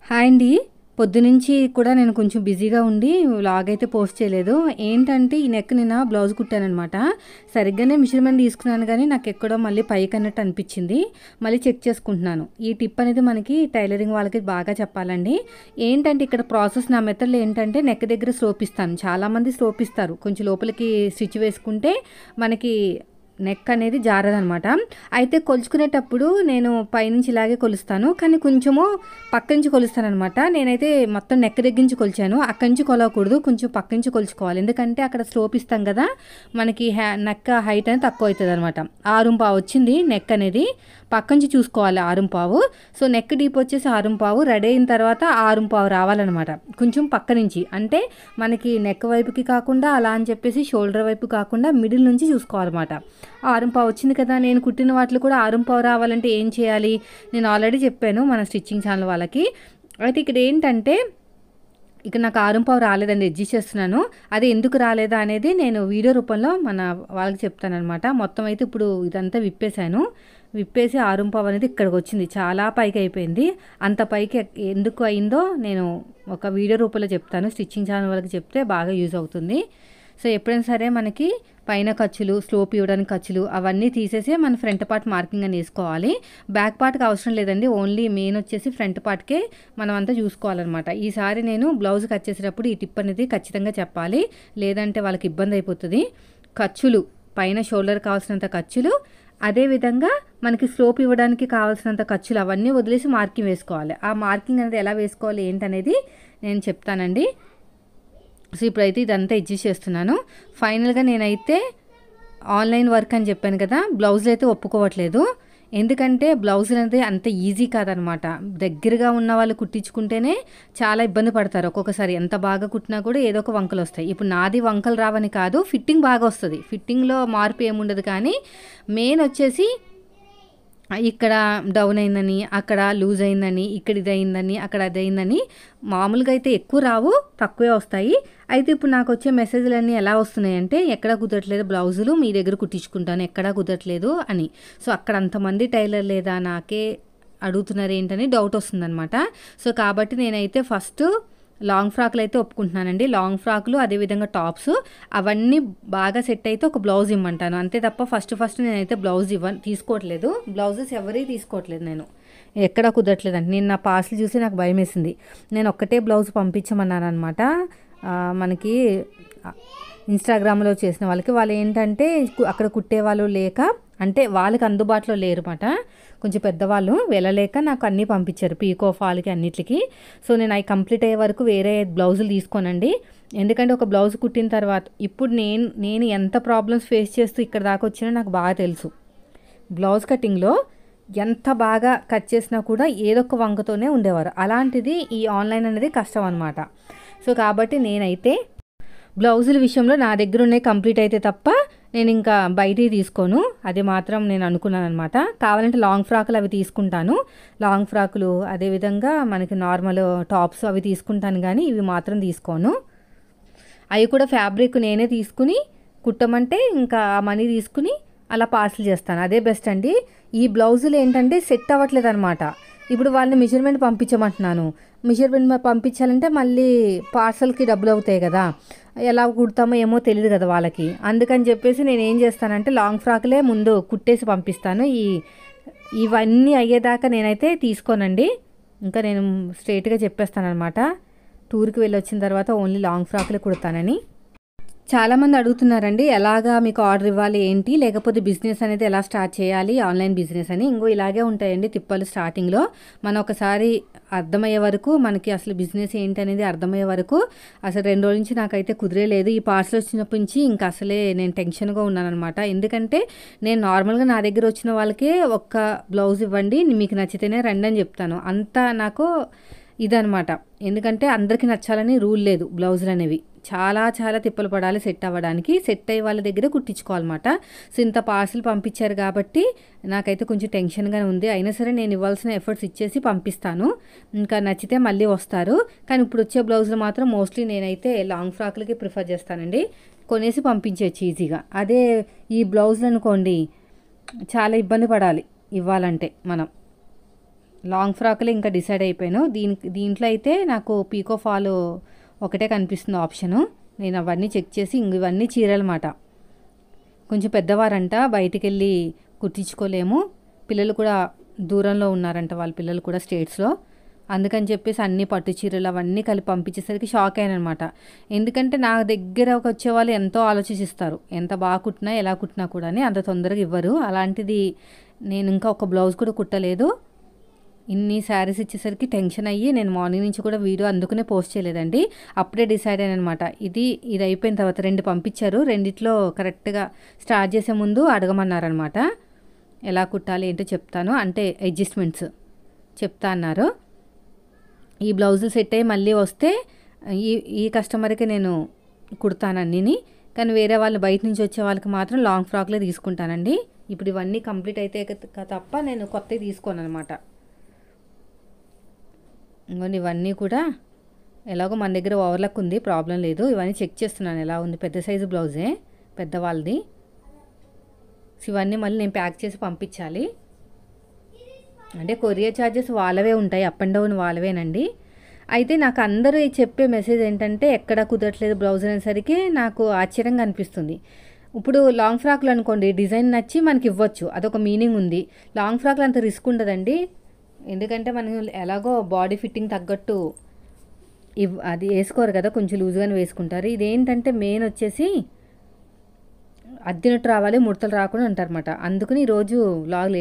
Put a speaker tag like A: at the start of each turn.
A: Hi అండి. పొద్దునుంచి కూడా నేను కొంచెం బిజీగా ఉండి వ్లాగ్ అయితే పోస్ట్ చేయలేదు. ఏంటంటే ఈ నెక్ నిన్న బ్లౌజ్ కుట్టాననమాట. సరిగ్గానే మెజర్‌మెంట్ తీసుకున్నాను గానీ నాకెక్కడో మళ్ళీ పైకన్నట్టు అనిపిచ్చింది. మళ్ళీ చెక్ చేసుకుంటున్నాను. ఈ టిప్ అనేది మనకి టైలరింగ్ వాళ్ళకి బాగా చెప్పాలండి. ఏంటంటే ఇక్కడ ప్రాసెస్ నా మెథడ్‌లో ఏంటంటే నెక్ దగ్గర స్లోప్ ఇస్తాను. చాలామంది స్లోప్ ఇస్తారు. కొంచెం లోపలికి స్టిచ్ వేసుకుంటే మనకి నెక్ అనేది జారదనమాట. అయితే కొలుచుకునేటప్పుడు నేను పైనుంచి ఇలాగే కొలుస్తాను. కానీ కొంచెము పక్క నుంచి కొలుస్తాననమాట. నేనైతే మొత్తం నెక్ దగ్గర నుంచి కొలిచాను. అక్కడి నుంచి కొలవకూడదు. కొంచెం పక్క నుంచి కొలుచుకోవాలి. ఎందుకంటే అక్కడ స్లోప్ ఇస్తాం కదా! మనకి నెక్ హైట్ అనేది తక్కువ అవుతదనమాట. 6.5 వచ్చింది నెక్ అనేది. పక్క నుంచి చూసుకోవాలి 6.5. సో నెక్ డీప్ వచ్చేసి 6.5. రెడీ అయిన తర్వాత 6.5 రావాలన్నమాట. కొంచెం పక్క నుంచి అంటే మనకి నెక్ వైపుకి కాకుండా అలా అని చెప్పేసి షోల్డర్ వైపు కాకుండా మిడిల్ నుంచి చూసుకోవాలన్నమాట. 6.5 వచ్చింది కదా! నేను కుట్టిన వాటిలో కూడా 6.5 రావాలంటే ఏం చేయాలి? నేను ఆల్రెడీ చెప్పాను మన స్టిచ్చింగ్ ఛానల్ వాళ్ళకి. అయితే ఇక్కడ ఏంటంటే ఇక నాకు 6.5 రాలేదండి. అడ్జస్ట్ చేస్తున్నాను. అది ఎందుకు రాలేదా అనేది నేను వీడియో రూపంలో మన వాళ్ళకి చెప్తాననమాట. మొత్తం అయితే ఇప్పుడు ఇదంతా విప్పేశాను. విప్పేసి 6.5 అనేది ఇక్కడికి వచ్చింది. చాలా పైకి అయిపోయింది. అంత పైకి ఎందుకు అయిందో నేను ఒక వీడియో రూపంలో చెప్తాను. స్టిచ్చింగ్ ఛానల్ వాళ్ళకి చెప్తే బాగా యూజ్ అవుతుంది. సో ఎప్పుడైనా సరే మనకి పైన ఖర్చులు, స్లోప్ ఇవ్వడానికి ఖర్చులు అవన్నీ తీసేసి మన ఫ్రంట్ పార్ట్ మార్కింగ్ అని వేసుకోవాలి. బ్యాక్ పార్ట్కి అవసరం లేదండి. ఓన్లీ మెయిన్ వచ్చేసి ఫ్రంట్ పార్ట్కే మనం అంతా చూసుకోవాలన్నమాట. ఈసారి నేను బ్లౌజ్ కట్ చేసేటప్పుడు ఈ టిప్ అనేది ఖచ్చితంగా చెప్పాలి. లేదంటే వాళ్ళకి ఇబ్బంది అయిపోతుంది. ఖర్చులు పైన షోల్డర్ కావాల్సినంత ఖర్చులు, అదేవిధంగా మనకి స్లోప్ ఇవ్వడానికి కావాల్సినంత ఖర్చులు అవన్నీ వదిలేసి మార్కింగ్ వేసుకోవాలి. ఆ మార్కింగ్ అనేది ఎలా వేసుకోవాలి ఏంటనేది నేను చెప్తానండి. సో ఇప్పుడైతే ఇదంతా అడ్జస్ట్ చేస్తున్నాను. ఫైనల్గా నేనైతే ఆన్లైన్ వర్క్ అని చెప్పాను కదా! బ్లౌజులు అయితే ఒప్పుకోవట్లేదు. ఎందుకంటే బ్లౌజులు అనేది అంత ఈజీ కాదనమాట. దగ్గరగా ఉన్న వాళ్ళు కుట్టించుకుంటేనే చాలా ఇబ్బంది పడతారు. ఒక్కొక్కసారి ఎంత బాగా కుట్టినా కూడా ఏదో ఒక వంకలు వస్తాయి. ఇప్పుడు నాది వంకలు రావని కాదు, ఫిట్టింగ్ బాగా వస్తుంది. ఫిట్టింగ్లో మార్పు ఏముండదు. కానీ మెయిన్ వచ్చేసి ఇక్కడ డౌన్ అయిందని, అక్కడ లూజ్ అయిందని, ఇక్కడ ఇది అయిందని, అక్కడ అది అయిందని మామూలుగా అయితే ఎక్కువ రావు, తక్కువే వస్తాయి. అయితే ఇప్పుడు నాకు వచ్చే మెసేజ్లన్నీ ఎలా వస్తున్నాయంటే ఎక్కడా కుదరట్లేదు బ్లౌజులు, మీ దగ్గర కుట్టించుకుంటాను, ఎక్కడా కుదరట్లేదు అని. సో అక్కడ అంతమంది టైలర్ లేదా నాకే అడుగుతున్నారు ఏంటని డౌట్ వస్తుందన్నమాట. సో కాబట్టి నేనైతే ఫస్ట్ లాంగ్ ఫ్రాక్లు అయితే ఒప్పుకుంటున్నానండి. లాంగ్ ఫ్రాక్లు అదేవిధంగా టాప్స్ అవన్నీ బాగా సెట్ అయితే ఒక బ్లౌజ్ ఇమ్మంటాను. అంతే తప్ప ఫస్ట్ నేనైతే బ్లౌజ్ తీసుకోవట్లేదు. బ్లౌజెస్ ఎవరి తీసుకోవట్లేదు నేను. ఎక్కడా కుదరట్లేదండి. నేను నా పార్సల్ చూసి నాకు భయం వేసింది. నేను ఒక్కటే బ్లౌజ్ పంపించమన్నాను అనమాట. మనకి ఇన్స్టాగ్రామ్లో చేసిన వాళ్ళకి. వాళ్ళు ఏంటంటే అక్కడ కుట్టేవాళ్ళు లేక, అంటే వాళ్ళకి అందుబాటులో లేరు అన్నమాట. కొంచెం పెద్దవాళ్ళు వెళ్ళలేక నాకు అన్నీ పంపించారు, పీకో ఫాల్కి అన్నిటికి. సో నేను అవి కంప్లీట్ అయ్యే వరకు వేరే బ్లౌజులు తీసుకోనండి. ఎందుకంటే ఒక బ్లౌజ్ కుట్టిన తర్వాత ఇప్పుడు నేను ఎంత ప్రాబ్లమ్స్ ఫేస్ చేస్తూ ఇక్కడ దాకా వచ్చినా నాకు బాగా తెలుసు. బ్లౌజ్ కటింగ్లో ఎంత బాగా కట్ చేసినా కూడా ఏదో ఒక వంకతోనే ఉండేవారు. అలాంటిది ఈ ఆన్లైన్ అనేది కష్టం అనమాట. సో కాబట్టి నేనైతే బ్లౌజుల విషయంలో నా దగ్గర ఉన్నాయి కంప్లీట్ అయితే తప్ప నేను ఇంకా బయటికి తీసుకోను. అది మాత్రం నేను అనుకున్నాను అనమాట. కావాలంటే లాంగ్ ఫ్రాకులు అవి తీసుకుంటాను. లాంగ్ ఫ్రాకులు అదేవిధంగా మనకి నార్మల్ టాప్స్ అవి తీసుకుంటాను, కానీ ఇవి మాత్రం తీసుకోను. అవి కూడా ఫ్యాబ్రిక్ నేనే తీసుకుని కుట్టమంటే ఇంకా ఆ మనీ తీసుకుని అలా పార్సల్ చేస్తాను. అదే బెస్ట్ అండి. ఈ బ్లౌజులు ఏంటంటే సెట్ అవ్వట్లేదు అనమాట. ఇప్పుడు వాళ్ళని మెజర్మెంట్ పంపించమంటున్నాను. మెజర్మెంట్ పంపించాలంటే మళ్ళీ పార్సల్కి డబ్బులు అవుతాయి కదా! ఎలా కుడతామో ఏమో తెలియదు కదా వాళ్ళకి. అందుకని చెప్పేసి నేను ఏం చేస్తానంటే లాంగ్ ఫ్రాక్లే ముందు కుట్టేసి పంపిస్తాను. ఇవన్నీ అయ్యేదాకా నేనైతే తీసుకోనండి. ఇంకా నేను స్ట్రైట్గా చెప్పేస్తాను అనమాట. టూర్కి వెళ్ళి వచ్చిన తర్వాత ఓన్లీ లాంగ్ ఫ్రాక్లే కుడతానని. చాలామంది అడుగుతున్నారండి, ఎలాగా మీకు ఆర్డర్ ఇవ్వాలి ఏంటి, లేకపోతే బిజినెస్ అనేది ఎలా స్టార్ట్ చేయాలి, ఆన్లైన్ బిజినెస్ అని. ఇంకో ఇలాగే ఉంటాయండి తిప్పలు స్టార్టింగ్లో. మనం ఒకసారి అర్థమయ్యే వరకు, మనకి అసలు బిజినెస్ ఏంటి అనేది అర్థమయ్యే వరకు అసలు 2 రోజుల నుంచి నాకైతే కుదిరేలేదు. ఈ పార్సల్ వచ్చినప్పటి నుంచి ఇంకా అసలే నేను టెన్షన్గా ఉన్నాను అనమాట. ఎందుకంటే నేను నార్మల్గా నా దగ్గర వచ్చిన వాళ్ళకే ఒక్క బ్లౌజ్ ఇవ్వండి, మీకు నచ్చితేనే రండి అని చెప్తాను. అంతా నాకు ఇదనమాట. ఎందుకంటే అందరికీ నచ్చాలని రూల్ లేదు. బ్లౌజులు అనేవి చాలా చాలా తిప్పలు పడాలి సెట్ అవ్వడానికి. సెట్ అయ్యే వాళ్ళ దగ్గర కుట్టించుకోవాలన్నమాట. సో ఇంత పార్సిల్ పంపించారు కాబట్టి నాకైతే కొంచెం టెన్షన్గానే ఉంది. అయినా సరే నేను ఇవ్వాల్సిన ఎఫర్ట్స్ ఇచ్చేసి పంపిస్తాను. ఇంకా నచ్చితే మళ్ళీ వస్తారు. కానీ ఇప్పుడు వచ్చే బ్లౌజులు మాత్రం మోస్ట్లీ నేనైతే లాంగ్ ఫ్రాక్లకి ప్రిఫర్ చేస్తానండి. కొనేసి పంపించవచ్చు ఈజీగా. అదే ఈ బ్లౌజులు అనుకోండి చాలా ఇబ్బంది పడాలి ఇవ్వాలంటే మనం. లాంగ్ ఫ్రాక్లో ఇంకా డిసైడ్ అయిపోయాను. దీంట్లో అయితే నాకు పీకో ఫాల్ ఒకటే కనిపిస్తుంది ఆప్షను. నేను అవన్నీ చెక్ చేసి ఇవన్నీ చీరలన్నమాట. కొంచెం పెద్దవారంట, బయటికి వెళ్ళి కుట్టించుకోలేము, పిల్లలు కూడా దూరంలో ఉన్నారంట, వాళ్ళ పిల్లలు కూడా స్టేట్స్లో. అందుకని చెప్పేసి అన్ని పట్టు చీరలు అవన్నీ కలిపి పంపించేసరికి షాక్ అయ్యానమాట. ఎందుకంటే నా దగ్గరకు వచ్చే వాళ్ళు ఎంతో ఆలోచిస్తారు, ఎంత బాగా కుట్టినా ఎలా కుట్టినా కూడా అంత తొందరగా ఇవ్వరు. అలాంటిది నేను ఇంకా ఒక బ్లౌజ్ కూడా కుట్టలేదు. ఇన్ని శారీస్ ఇచ్చేసరికి టెన్షన్ అయ్యి నేను మార్నింగ్ నుంచి కూడా వీడియో అందుకునే పోస్ట్ చేయలేదండి. అప్పుడే డిసైడ్ అయ్యాను అనమాట. ఇది అయిపోయిన తర్వాత 2 పంపించారు. రెండిట్లో కరెక్ట్గా స్టార్ట్ చేసే ముందు అడగమన్నారనమాట. ఎలా కుట్టాలి ఏంటో చెప్తాను, అంటే అడ్జస్ట్మెంట్స్ చెప్తా అన్నారు. ఈ బ్లౌజులు సెట్ అయ్యి మళ్ళీ వస్తే ఈ కస్టమర్కి నేను కుడతాను అన్నీని. కానీ వేరే వాళ్ళు బయట నుంచి వచ్చే వాళ్ళకి మాత్రం లాంగ్ ఫ్రాక్లే తీసుకుంటానండి. ఇప్పుడు ఇవన్నీ కంప్లీట్ అయితే తప్ప నేను కొత్తవి తీసుకోను అనమాట. ఇంకోండి ఇవన్నీ కూడా ఎలాగో మన దగ్గర ఓవర్లక్ ఉంది, ప్రాబ్లం లేదు. ఇవన్నీ చెక్ చేస్తున్నాను ఎలా ఉంది. పెద్ద సైజు బ్లౌజే, పెద్దవాళ్ళది. ఇవన్నీ మళ్ళీ నేను ప్యాక్ చేసి పంపించాలి. అంటే కొరియర్ ఛార్జెస్ వాళ్ళవే ఉంటాయి, అప్ అండ్ డౌన్ వాళ్ళవేనండి. అయితే నాకు అందరూ చెప్పే మెసేజ్ ఏంటంటే ఎక్కడ కుదరట్లేదు బ్లౌజ్ అనేసరికి నాకు ఆశ్చర్యంగా అనిపిస్తుంది. ఇప్పుడు లాంగ్ ఫ్రాక్లు అనుకోండి, డిజైన్ నచ్చి మనకి ఇవ్వచ్చు, అదొక మీనింగ్ ఉంది. లాంగ్ ఫ్రాక్లు అంత రిస్క్ ఉండదండి. ఎందుకంటే మనం ఎలాగో బాడీ ఫిట్టింగ్ తగ్గట్టు అది వేసుకోరు కదా, కొంచెం లూజ్గానే వేసుకుంటారు. ఇదేంటంటే మెయిన్ వచ్చేసి అద్దినట్టు రావాలి, ముడతలు రాకుండా ఉంటారన్నమాట. అందుకని ఈరోజు లాగ్